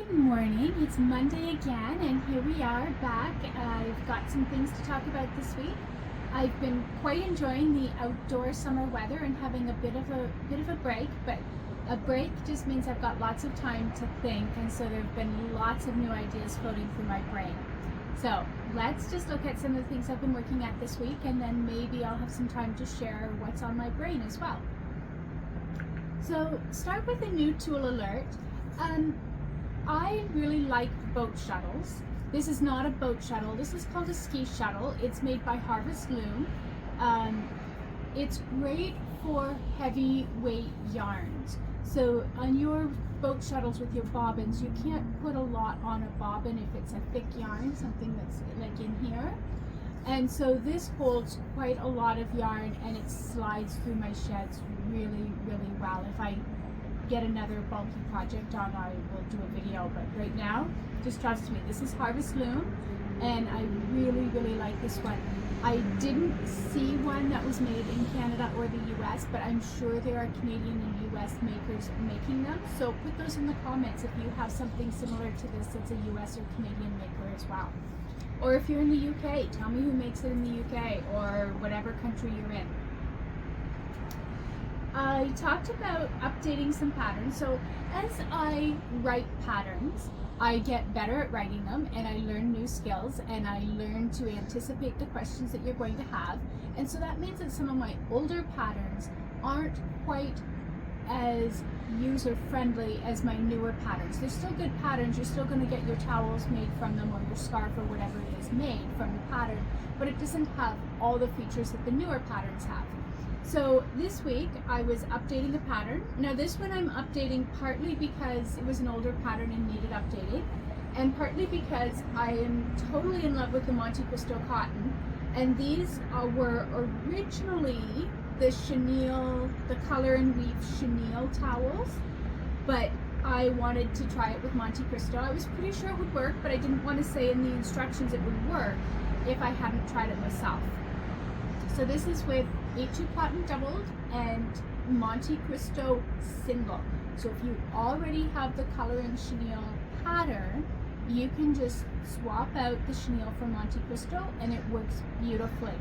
Good morning. It's Monday again, and here we are back. I've got some things to talk about this week. I've been quite enjoying the outdoor summer weather and having a bit of a break, but a break just means I've got lots of time to think, and so there've been lots of new ideas floating through my brain. So let's just look at some of the things I've been working at this week, and then maybe I'll have some time to share what's on my brain as well. So start with a new tool alert. I really like boat shuttles. This is not a boat shuttle. This is called a ski shuttle. It's made by Harvest Loom. It's great for heavyweight yarns. So on your boat shuttles with your bobbins, you can't put a lot on a bobbin if it's a thick yarn, something that's like in here. And so this holds quite a lot of yarn, and it slides through my sheds really, really well. If I get another bulky project on, I will do a video, but right now, just trust me, this is Harvest Loom, and I really, really like this one. I didn't see one that was made in Canada or the US, but I'm sure there are Canadian and US makers making them, so put those in the comments if you have something similar to this that's a US or Canadian maker as well. Or if you're in the UK, tell me who makes it in the UK or whatever country you're in. I talked about updating some patterns. So as I write patterns, I get better at writing them, and I learn new skills, and I learn to anticipate the questions that you're going to have. And so that means that some of my older patterns aren't quite as user-friendly as my newer patterns. They're still good patterns. You're still going to get your towels made from them, or your scarf or whatever it is made from the pattern, but it doesn't have all the features that the newer patterns have. So this week I was updating a pattern. Now this one I'm updating partly because it was an older pattern and needed updating, and partly because I am totally in love with the Monte Cristo cotton, and these were originally the chenille, the color and weave chenille towels, but I wanted to try it with Monte Cristo. I was pretty sure it would work, but I didn't want to say in the instructions it would work if I hadn't tried it myself. So this is with A2 cotton doubled and Monte Cristo single. So if you already have the color and chenille pattern, you can just swap out the chenille for Monte Cristo and it works beautifully.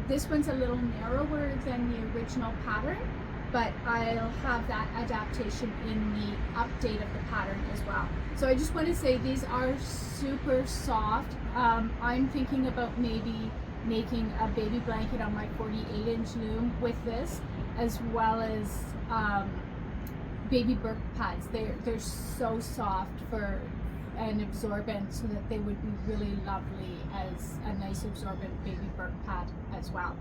This one's a little narrower than the original pattern, but I'll have that adaptation in the update of the pattern as well. So I just want to say these are super soft. I'm thinking about maybe making a baby blanket on my 48-inch loom with this, as well as baby Burke pads. They're so soft for and absorbent, so that they would be really lovely as a nice absorbent baby Burke pad as well.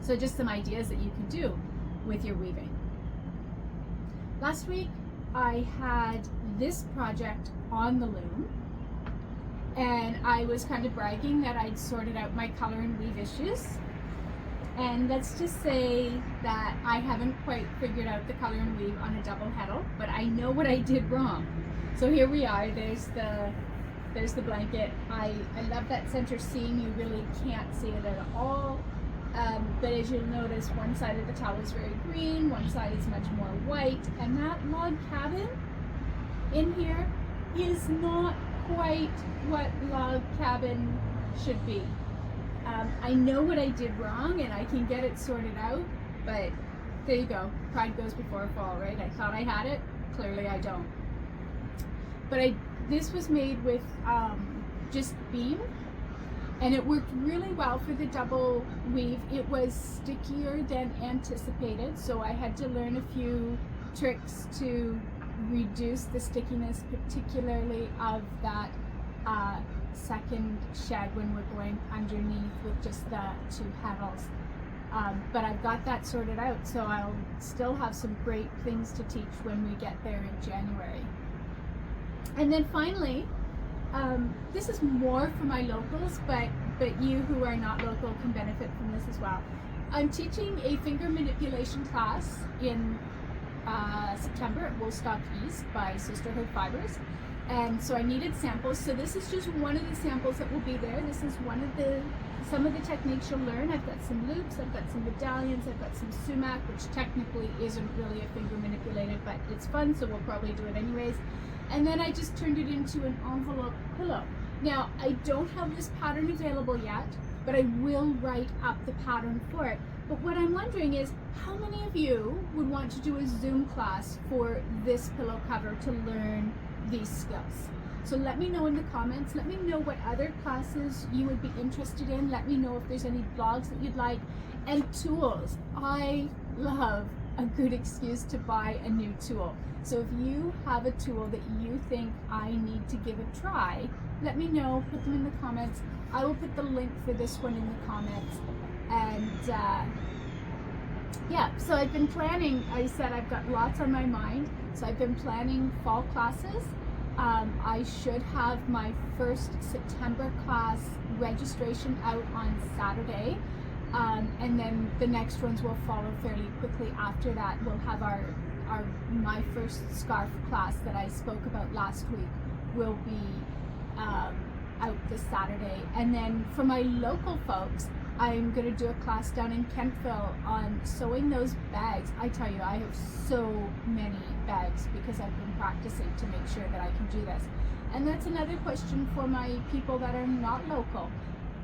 So just some ideas that you can do with your weaving. Last week I had this project on the loom, and I was kind of bragging that I'd sorted out my color and weave issues. And let's just say that I haven't quite figured out the color and weave on a double heddle, but I know what I did wrong. So here we are, there's the blanket. I love that center seam. You really can't see it at all. But as you'll notice, one side of the towel is very green, one side is much more white, and that log cabin in here is not quite what log cabin should be. I know what I did wrong, and I can get it sorted out, but there you go. Pride goes before a fall, right? I thought I had it. Clearly I don't. But this was made with just beam, and it worked really well for the double weave. It was stickier than anticipated, so I had to learn a few tricks to reduce the stickiness, particularly of that second shed when we're going underneath with just the two heddles. But I've got that sorted out, so I'll still have some great things to teach when we get there in January. And then finally, this is more for my locals, but you who are not local can benefit from this as well. I'm teaching a finger manipulation class in September at Woolstock East by Sisterhood Fibers, and so I needed samples. So this is just one of the samples that will be there. This is some of the techniques you'll learn. I've got some loops, I've got some medallions, I've got some sumac, which technically isn't really a finger manipulated, but it's fun, so we'll probably do it anyways. and then I just turned it into an envelope pillow. Now, I don't have this pattern available yet, but I will write up the pattern for it. But what I'm wondering is, how many of you would want to do a Zoom class for this pillow cover to learn these skills? So let me know in the comments. Let me know what other classes you would be interested in. Let me know if there's any blogs that you'd like. And tools. I love a good excuse to buy a new tool. So if you have a tool that you think I need to give a try, let me know, put them in the comments. I will put the link for this one in the comments. And yeah, so I've been planning, I said I've got lots on my mind. So I've been planning fall classes. I should have my first September class registration out on Saturday. And then the next ones will follow fairly quickly after that. We'll have my first scarf class that I spoke about last week will be out this Saturday. And then for my local folks, I'm going to do a class down in Kentville on sewing those bags. I tell you, I have so many bags because I've been practicing to make sure that I can do this. And that's another question for my people that are not local.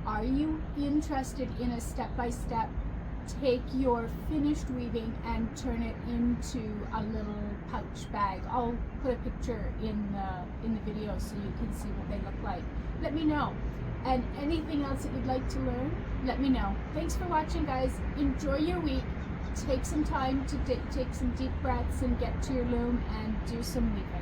Are you interested in a step-by-step, take your finished weaving and turn it into a little pouch bag? I'll put a picture in the video so you can see what they look like. Let me know. And anything else that you'd like to learn, let me know. Thanks for watching, guys. Enjoy your week. Take some time to take some deep breaths and get to your loom and do some weaving.